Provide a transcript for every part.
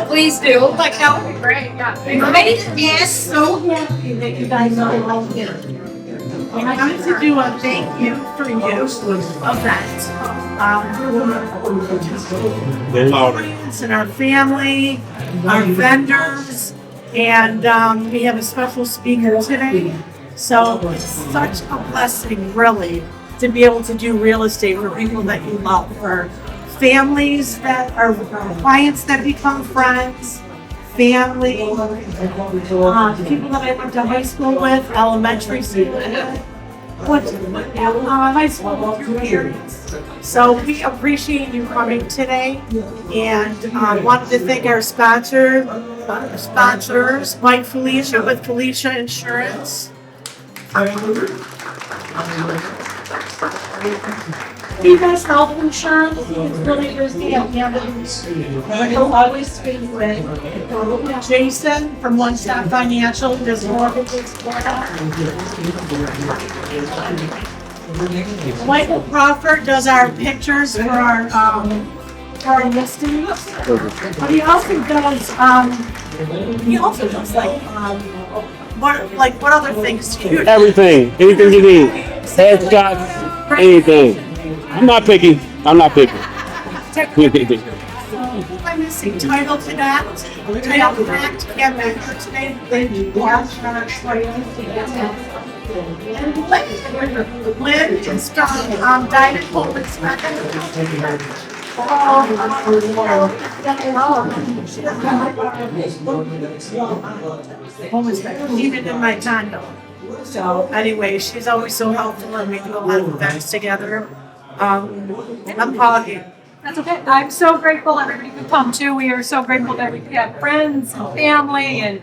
Please do. Like, that would be great. Yeah. Yes, so happy that you guys are all here. And I wanted to do a thank you for you of that. Our friends and our family, our vendors, and we have a special speaker today. So it's such a blessing, really, to be able to do real estate for people that you love, for families that are clients that become friends, family, people that I went to high school with, elementary school with, high school years. So we appreciate you coming today, and wanted to thank our sponsors, Mike Felicia with Felicia Insurance. You guys health insurance, it's really risky at the end of the year. But he'll always speak with Jason from One Stop Financial, does mortgages for us. Michael Crawford does our pictures for our listings. But he also does what other things do you do? Everything you need. Headshots, anything. I'm not picky. I'm missing title to that. Title to that. Can't remember today. Thank you. Lynn is from Diamond Home Inspection. Home inspection, even in my condo. So anyway, she's always so helpful, and we do a lot of events together. I'm talking. That's okay. I'm so grateful everybody could come too. We are so grateful that we have friends and family and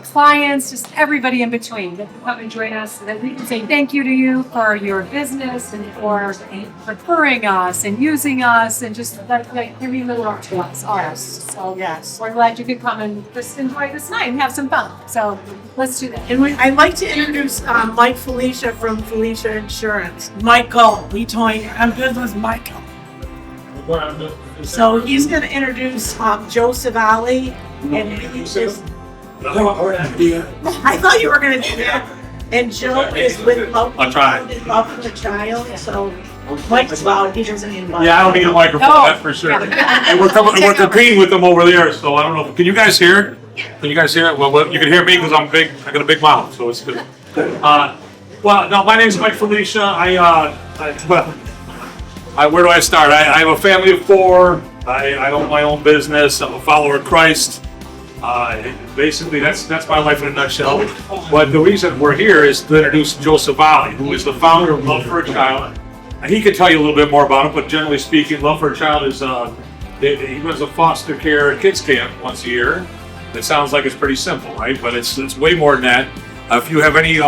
clients, just everybody in between that can come and join us, so that we can say thank you to you for your business and for referring us and using us and just giving the work to us. So Yes. we're glad you could come and just enjoy this night and have some fun. So let's do that. And I'd like to introduce Mike Felicia from Felicia Insurance. Michael, I'm good with Michael. So he's going to introduce Joe Savalle, and he is. I thought you were going to do that. And Joe is with Love for the Child. So Mike's loud. He doesn't need one. Yeah, I don't need a microphone. That's for sure. And we're competing with them over there. So I don't know. Can you guys hear? Can you guys hear it? Well, you can hear me because I'm big. I got a big mouth, so it's good. Well, no, my name's Mike Felicia. Where do I start? I have a family of 4. I own my own business. I'm a follower of Christ. Basically, that's my life in a nutshell. But the reason we're here is to introduce Joe Savalle, who is the founder of Love for a Child. He could tell you a little bit more about it, but generally speaking, Love for a Child is he runs a foster care kids camp once a year. It sounds like it's pretty simple, right? But it's way more than that. If you have any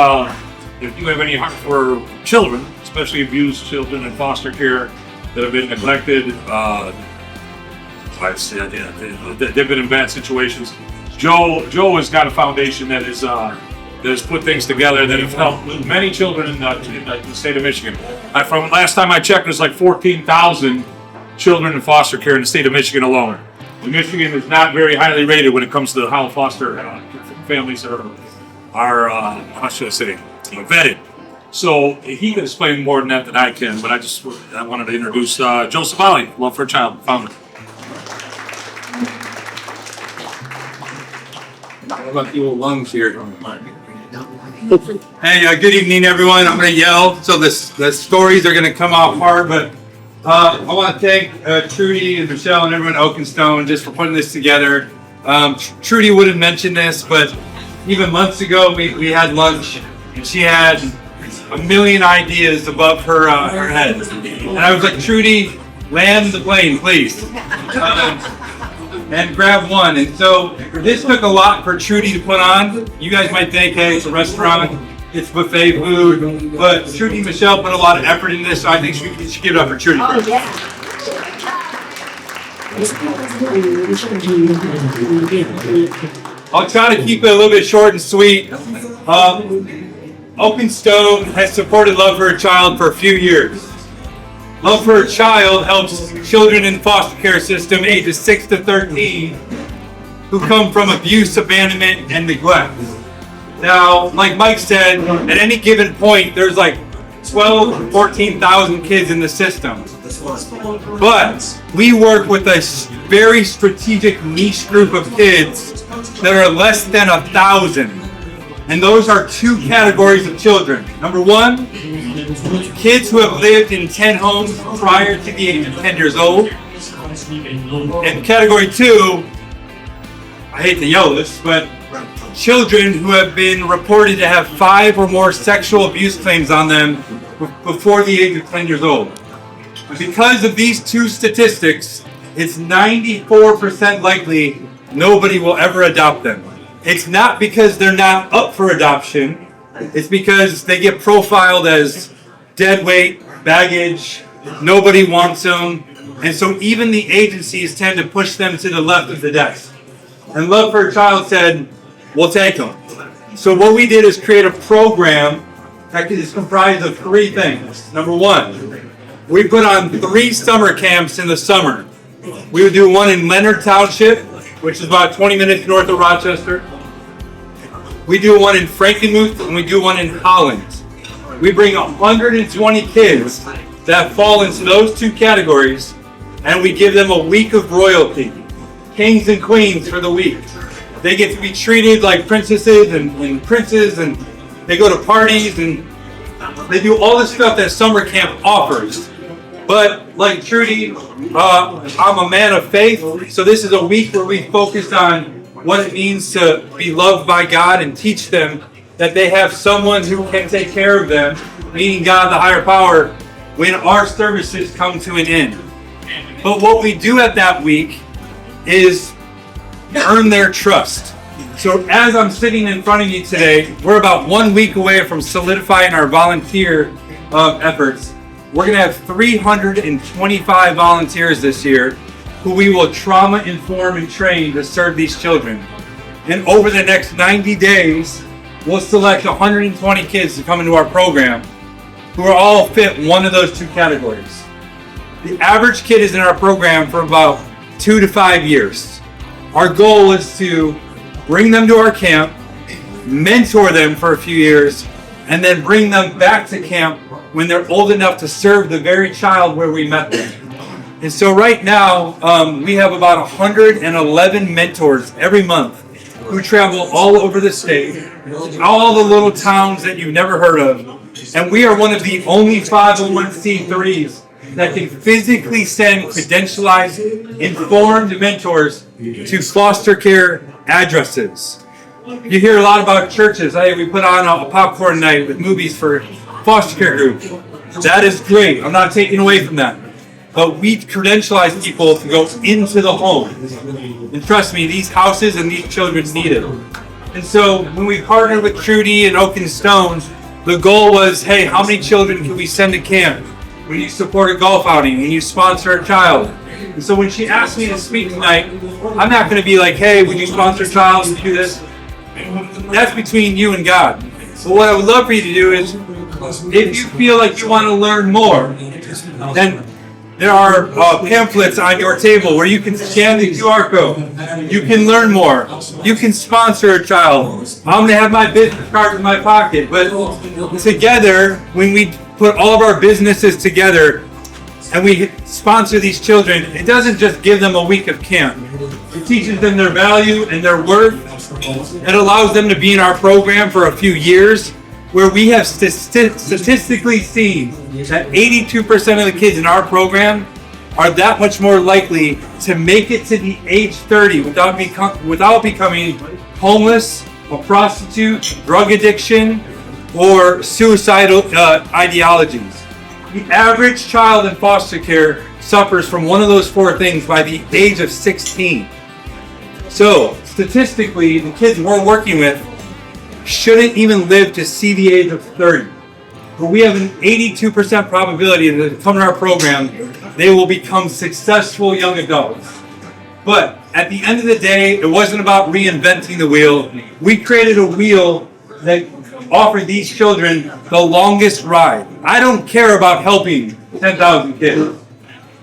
heart for children, especially abused children in foster care that have been neglected, they've been in bad situations. Joe has got a foundation that has put things together that have helped many children in the state of Michigan. From last time I checked, there's like 14,000 children in foster care in the state of Michigan alone. And Michigan is not very highly rated when it comes to how foster families are how should I say, vetted. So he can explain more than that than I can, but I wanted to introduce Joe Savalle, Love for a Child founder. How about the old lungs here? Hey, good evening, everyone. I'm going to yell, so the stories are going to come out hard, but I want to thank Trudi and Michelle and everyone at Oakenstone just for putting this together. Trudi wouldn't mention this, but even months ago we had lunch, and she had a million ideas above her head. And I was like, Trudi, land the plane, please. And grab one. And so this took a lot for Trudi to put on. You guys might think, hey, it's a restaurant, it's buffet food, but Trudi and Michelle put a lot of effort in this, so I think we should give it up for Trudi. Oh, yeah. I'll try to keep it a little bit short and sweet. Oakenstone has supported Love for a Child for a few years. Love for a Child helps children in foster care system ages 6 to 13 who come from abuse, abandonment, and neglect. Now, like Mike said, at any given point, there's like 12 to 14,000 kids in the system. But we work with a very strategic niche group of kids that are less than 1,000. And those are two categories of children. Number one, kids who have lived in 10 homes prior to the age of 10 years old. And category two, I hate to yell this, but children who have been reported to have 5 or more sexual abuse claims on them before the age of 10 years old. Because of these two statistics, it's 94% likely nobody will ever adopt them. It's not because they're not up for adoption. It's because they get profiled as dead weight, baggage, nobody wants them. And so even the agencies tend to push them to the left of the desk. And Love for a Child said, we'll take them. So what we did is create a program that is comprised of 3 things. Number one, we put on 3 summer camps in the summer. We would do one in Leonard Township, which is about 20 minutes north of Rochester. We do one in Frankenmuth, and we do one in Holland. We bring 120 kids that fall into those 2 categories, and we give them a week of royalty. Kings and queens for the week. They get to be treated like princesses and princes, and they go to parties, and they do all the stuff that summer camp offers. But like Trudi, I'm a man of faith, so this is a week where we focus on what it means to be loved by God and teach them that they have someone who can take care of them, meaning God, the higher power, when our services come to an end. But what we do at that week is earn their trust. So as I'm sitting in front of you today, we're about 1 week away from solidifying our volunteer efforts. We're going to have 325 volunteers this year who we will trauma inform and train to serve these children. And over the next 90 days, we'll select 120 kids to come into our program who are all fit one of those 2 categories. The average kid is in our program for about 2 to 5 years. Our goal is to bring them to our camp, mentor them for a few years, and then bring them back to camp when they're old enough to serve the very child where we met them. And so right now, we have about 111 mentors every month who travel all over the state, all the little towns that you've never heard of. And we are one of the only 501c3s that can physically send credentialized, informed mentors to foster care addresses. You hear a lot about churches. Hey, we put on a popcorn night with movies for foster care groups. That is great. I'm not taking away from that. But we credentialize people to go into the home. And trust me, these houses and these children need it. And so when we partnered with Trudi and Oak and Stone, the goal was, hey, how many children can we send to camp? When you support a golf outing, when you sponsor a child. And so when she asked me to speak tonight, I'm not going to be like, hey, would you sponsor a child and do this? That's between you and God. But what I would love for you to do is, if you feel like you want to learn more, then there are pamphlets on your table where you can scan the QR code. You can learn more. You can sponsor a child. I'm going to have my business card in my pocket. But together, when we put all of our businesses together and we sponsor these children, it doesn't just give them a week of camp. It teaches them their value and their worth. It allows them to be in our program for a few years, where we have statistically seen that 82% of the kids in our program are that much more likely to make it to the age 30 without becoming homeless, a prostitute, drug addiction, or suicidal ideologies. The average child in foster care suffers from one of those 4 things by the age of 16. So, statistically, the kids we're working with shouldn't even live to see the age of 30. But we have an 82% probability that if they come to our program, they will become successful young adults. But at the end of the day, it wasn't about reinventing the wheel. We created a wheel that offered these children the longest ride. I don't care about helping 10,000 kids.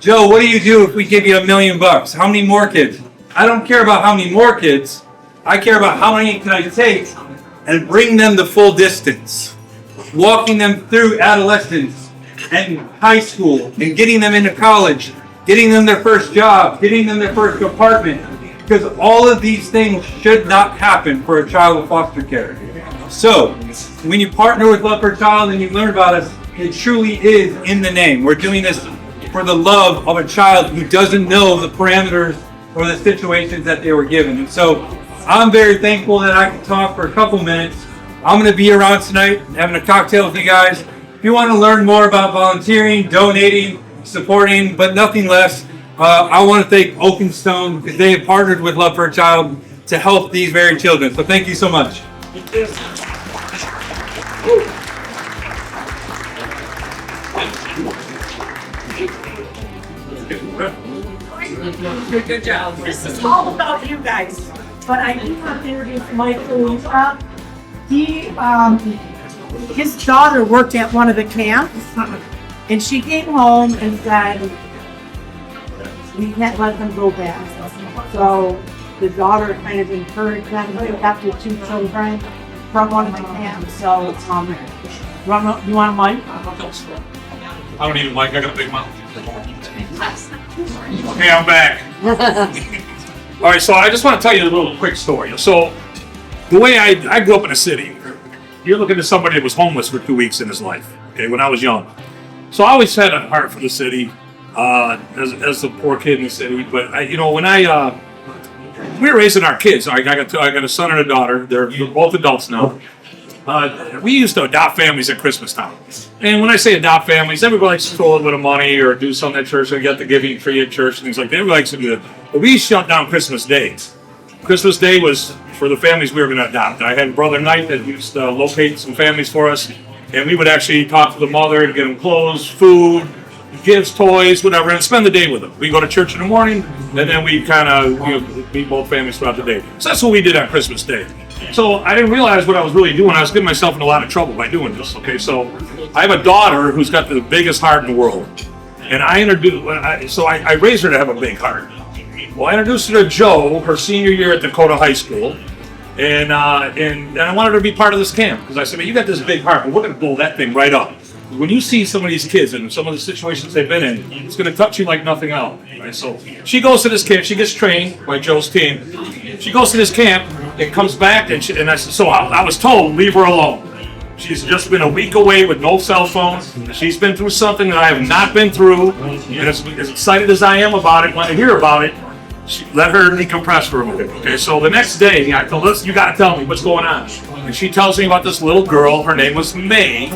Joe, what do you do if we give you $1 million? How many more kids? I don't care about how many more kids. I care about how many can I take and bring them the full distance. Walking them through adolescence and high school and getting them into college, getting them their first job, getting them their first apartment. Because all of these things should not happen for a child with foster care. So, when you partner with Love for a Child and you learn about us, it truly is in the name. We're doing this for the love of a child who doesn't know the parameters or the situations that they were given. And so, I'm very thankful that I can talk for a couple minutes. I'm going to be around tonight having a cocktail with you guys. If you want to learn more about volunteering, donating, supporting, but nothing less, I want to thank Oakenstone because they have partnered with Love for a Child to help these very children. So thank you so much. Good job. This is all about you guys. But I do want to introduce Michael. His daughter worked at one of the camps, and she came home and said, we can't let them go back. So the daughter kind of encouraged them to after 2 children from one of the camps. So, you want a mic? I don't need a mic, I got a big mouth. Okay, I'm back. All right, so I just want to tell you a little quick story. So, the way I grew up in a city, you're looking at somebody that was homeless for 2 weeks in his life, okay, when I was young. So I always had a heart for the city, as a poor kid in the city. But, when we were raising our kids, I got a son and a daughter. They're both adults now. We used to adopt families at Christmas time. And when I say adopt families, everybody likes to throw a little bit of money or do something at church and get the giving tree at church and things like that. Everybody likes to do that. But we shut down Christmas Day. Christmas Day was for the families we were going to adopt. I had Brother Knight that used to locate some families for us. And we would actually talk to the mother and get them clothes, food, gifts, toys, whatever, and spend the day with them. We go to church in the morning, and then we kind of meet both families throughout the day. So that's what we did on Christmas Day. So I didn't realize what I was really doing. I was getting myself in a lot of trouble by doing this. Okay, so I have a daughter who's got the biggest heart in the world, and I raised her to have a big heart. Well, I introduced her to Joe her senior year at Dakota High School, and I wanted her to be part of this camp because I said, man, you got this big heart, but we're going to blow that thing right up. When you see some of these kids and some of the situations they've been in, it's going to touch you like nothing else. Right? So she goes to this camp. She gets trained by Joe's team. She goes to this camp and comes back, and I said, so I was told, leave her alone. She's just been a week away with no cell phone. She's been through something that I have not been through. And as excited as I am about it, when I hear about it, let her decompress for a minute. Okay, so the next day, I told her, you got to tell me what's going on. And she tells me about this little girl. Her name was May.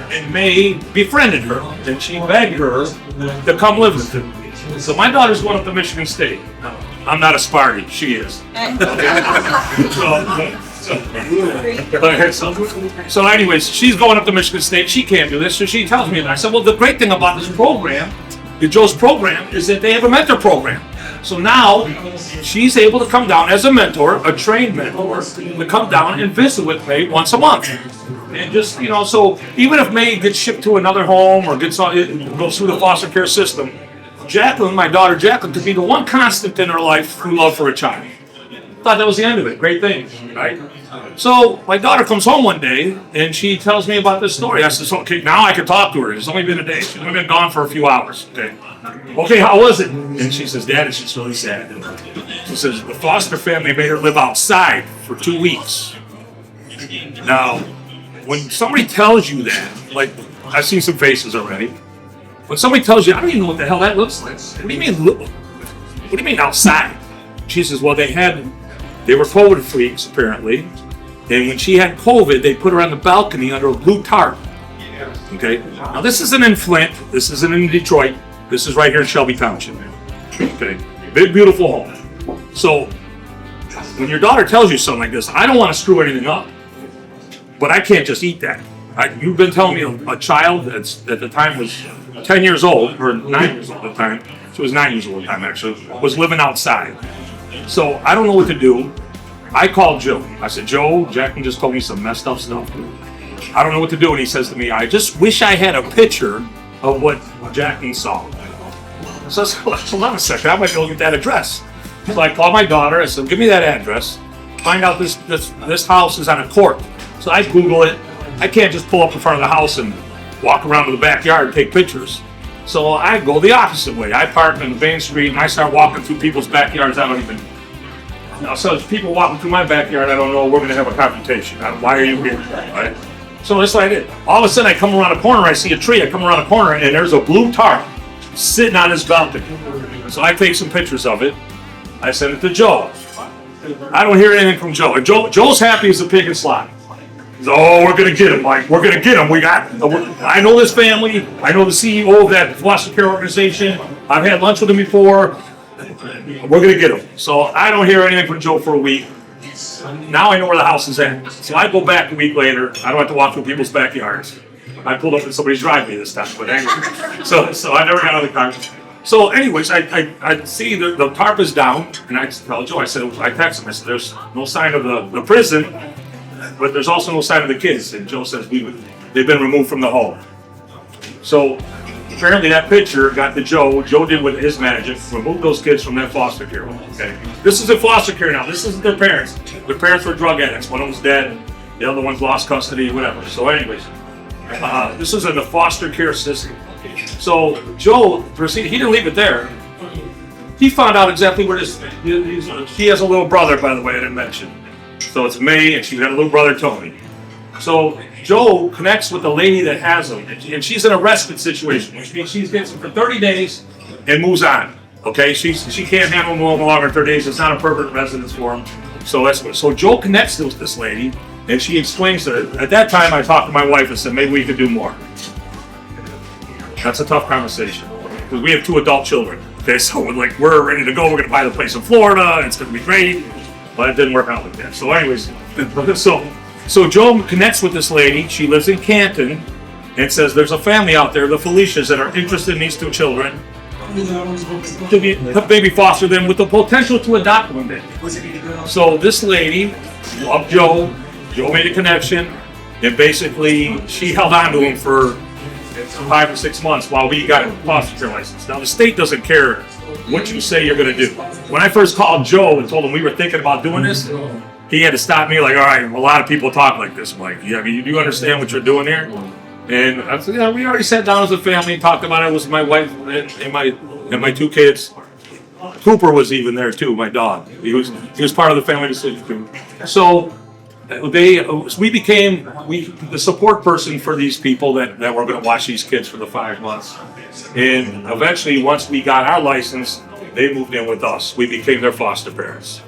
And May befriended her, and she begged her to come live with her. So my daughter's going up to Michigan State. I'm not a Sparty, she is. So anyways, she's going up to Michigan State. She can't do this, so she tells me that. I said, well, the great thing about this program, Joe's program, is that they have a mentor program. So now she's able to come down as a mentor, a trained mentor, to come down and visit with May once a month. And just, so even if May gets shipped to another home or goes through the foster care system, Jacqueline, my daughter Jacqueline, could be the one constant in her life through Love for a Child. Thought that was the end of it. Great thing, right? So my daughter comes home one day and she tells me about this story. I said, so, okay, now I can talk to her. It's only been a day. She's only been gone for a few hours. Okay, how was it? And she says, Dad, it's just really sad. She says, the foster family made her live outside for 2 weeks. Now, when somebody tells you that, like, I've seen some faces already. When somebody tells you, I don't even know what the hell that looks like. What do you mean outside? She says, well, they were COVID freaks, apparently. And when she had COVID, they put her on the balcony under a blue tarp. Okay? Now, this isn't in Flint. This isn't in Detroit. This is right here in Shelby Township. Okay? Big, beautiful home. So, when your daughter tells you something like this, I don't want to screw anything up. But I can't just eat that. You've been telling me a child that's at the time was 10 years old, or 9 years old at the time. She was 9 years old at the time, actually. Was living outside. So I don't know what to do. I called Joe. I said, Joe, Jacqueline just told me some messed up stuff. I don't know what to do. And he says to me, I just wish I had a picture of what Jackie saw. So I said, hold on a second, I might be able to get that address. So I called my daughter, I said, give me that address, find out this house is on a court. So I Google it. I can't just pull up in front of the house and walk around to the backyard and take pictures. So I go the opposite way. I park on the main street and I start walking through people's backyards. I don't even, so as people walking through my backyard, I don't know, we're gonna have a confrontation. Why are you here, right? So that's what I did. All of a sudden I come around a corner, I see a tree, I come around a corner and there's a blue tarp sitting on his balcony. So I take some pictures of it. I send it to Joe. I don't hear anything from Joe. And Joe's happy as a pig in slop. He's, oh, we're gonna get him, Mike. We're gonna get him. I know this family. I know the CEO of that foster care organization. I've had lunch with him before. We're gonna get him. So I don't hear anything from Joe for a week. Now I know where the house is at. So I go back a week later. I don't have to walk through people's backyards. I pulled up in somebody's driveway this time, but anyway. So I never got out of the car. So anyways, I see the tarp is down, and I tell Joe, I text him, I said, there's no sign of the prison, but there's also no sign of the kids. And Joe says, they've been removed from the home. So apparently that picture got to Joe. Joe did with his magic, removed those kids from that foster care home, okay? This is in foster care now. This isn't their parents. Their parents were drug addicts. One of them's dead. The other one's lost custody, whatever. So anyways, this is in the foster care system. So Joe proceeded, he didn't leave it there. He found out exactly where he has a little brother, by the way, I didn't mention. So it's May, and she's got a little brother, Tony. So Joe connects with the lady that has him, and she's in a respite situation, which means she gets him for 30 days and moves on. Okay, she can't handle him no longer than 30 days. It's not a permanent residence for him. So Joe connects with this lady, and she explains to her. At that time, I talked to my wife and said, maybe we could do more. That's a tough conversation because we have 2 adult children. Okay, so we're ready to go. We're gonna buy the place in Florida. It's gonna be great, but it didn't work out like that. So, anyways, so Joe connects with this lady. She lives in Canton, and says there's a family out there, the Felicias, that are interested in these 2 children to maybe foster them with the potential to adopt one day. So this lady loved Joe. Joe made a connection, and basically she held on to him for 5 or 6 months while we got a foster care license. Now the state doesn't care what you say you're going to do. When I first called Joe and told him we were thinking about doing this, he had to stop me like, all right, a lot of people talk like this, Mike. I mean, do you understand what you're doing here? And I said, yeah, we already sat down as a family and talked about it. It was my wife and my 2 kids. Cooper was even there too, my dog. He was part of the family decision too. So we became the support person for these people that were going to watch these kids for the 5 months. And eventually, once we got our license, they moved in with us. We became their foster parents,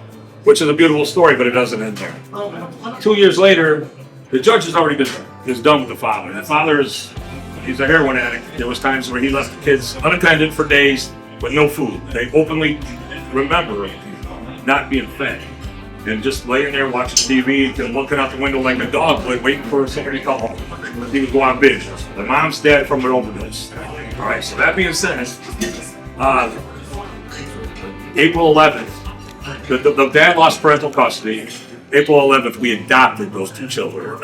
which is a beautiful story, but it doesn't end there. 2 years later, the judge has already is done with the father. The father he's a heroin addict. There was times where he left the kids unattended for days with no food. They openly remember not being fed. And just laying there watching TV and looking out the window like a dog, waiting for somebody to come home. He would go on binge. The mom's dead from an overdose. All right, so that being said, April 11th, the dad lost parental custody. April 11th, we adopted those 2 children.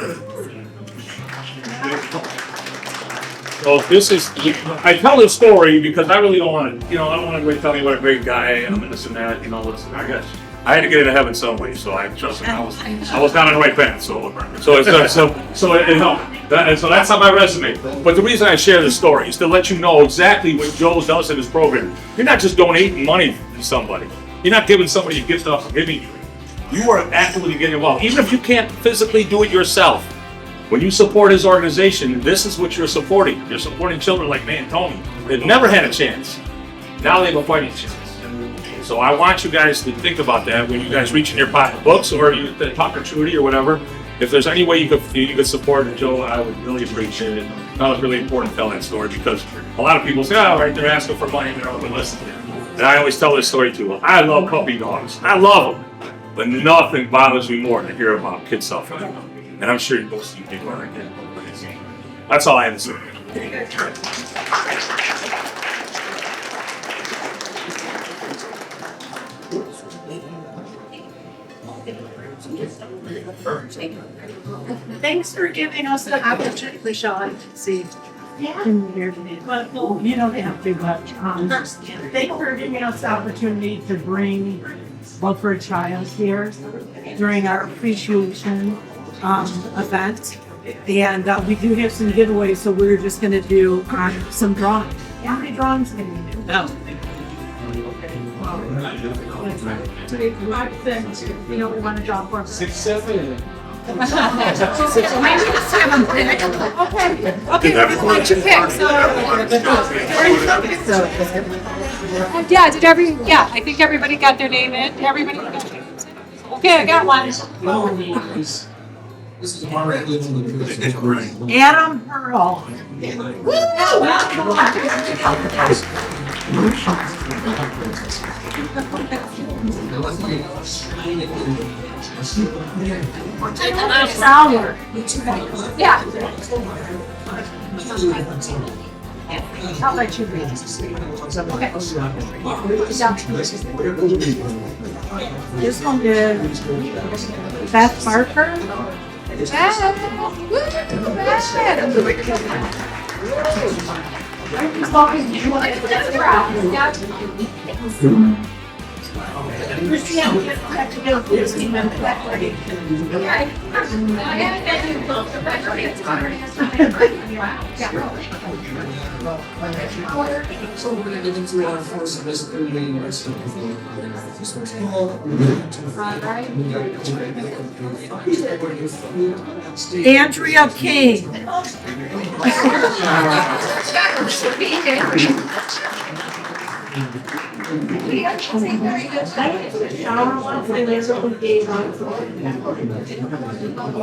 So this is, I tell this story because I really don't want to, I don't want to tell me what a great guy I am and this and that, listen, I had to get into heaven some way, so I trust him. I was not on the right path, so it helped. And so that's on my resume. But the reason I share this story is to let you know exactly what Joe does in his program. You're not just donating money to somebody. You're not giving somebody a gift off of giving you. You are actively getting involved. Even if you can't physically do it yourself, when you support his organization, this is what you're supporting. You're supporting children like May and Tony. They've never had a chance. Now they have a fighting chance. So I want you guys to think about that when you guys reach in your pocketbooks or you talk to Trudi or whatever. If there's any way you could support Joe, I would really appreciate it. That was really important to tell that story because a lot of people say, oh, right, they're asking for money and they're open listening. And I always tell this story too. I love puppy dogs. I love them. But nothing bothers me more than to hear about kids suffering. And I'm sure most of you people are like that. That's all I have to say. Thanks for giving us the opportunity, Sean, to see But you don't have to, but thank you for giving us the opportunity to bring Love for a Child here during our appreciation event. And we do have some giveaways, so we're just going to do some drawings. How many drawings can we do? No. You know, we want to draw for 6, 7. Okay, we'll let you pick. Yeah, I think everybody got their name in. Everybody got their names in. Okay, I got one. Adam Pearl. Sour. Yeah. I'll let you read. Okay. This one is Beth Barker. Andrea King.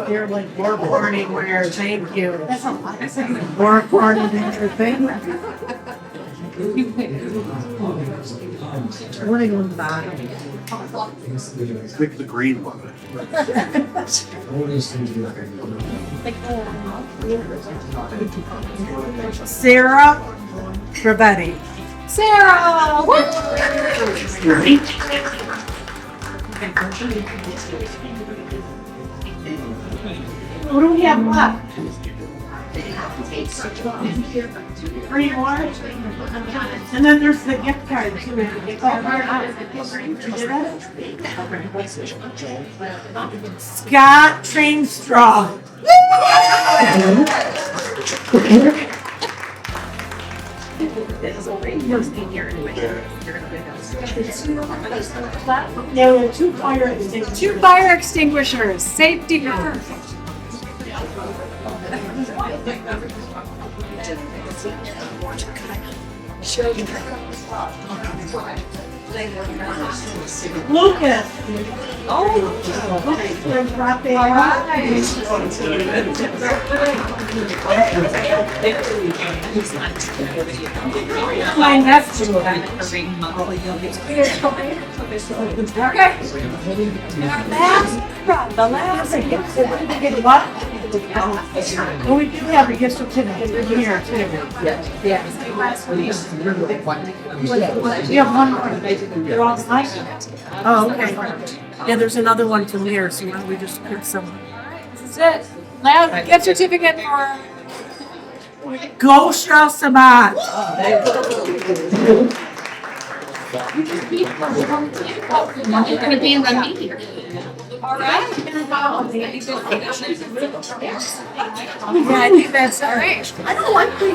They're like more warning where, thank you. More warning than your thing. I want to go in the bottom. Pick the green one. Sarah Gravetti. Sarah! Woo! What do we have left? 3 more? And then there's the gift card too. Scott Trainstraw. There were 2 fire extinguishers. 2 fire extinguishers. Safety first. Lucas. Oh, My nephew. okay. The last. What? Well, we do have a gift certificate in here too. Yeah. We have one more. They're all nice. Oh, okay. Yeah, there's another one from here, so why don't we just pick some? This is it. Last gift certificate for. Go Joe Savalle. All right. Yeah, I think that's all right. I don't like the